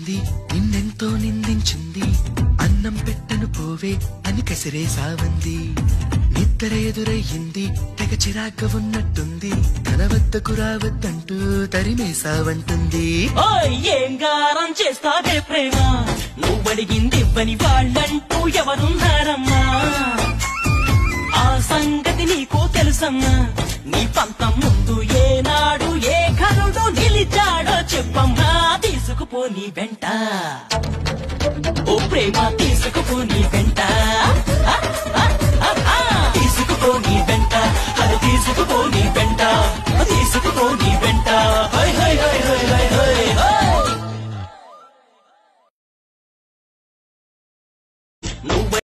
ప్రేమించింది నిన్నెంతో నిందించింది అన్నం పెట్టను పోవే అని కసిరేసావంది నిద్ర ఎదురయ్యింది తెగ చిరాగ్గా ఉన్నట్టుంది తన వద్దకు రావద్దంటూ తరిమేసావంటుంది ఏం గారం చేస్తావే ప్రేమ నువ్వడిగింది ఇవ్వని వాళ్ళంటూ ఎవరున్నారమ్మా ఆ సంగతి నీకు తెలుసమ్మా నీ పంతం ముందు ఏనాడు ఏ కరుడు నిలిచాడో చెప్పమ్మా తీసుకుపోని వెంట ఓ ప్రేమ తీసుకుపోని వెంట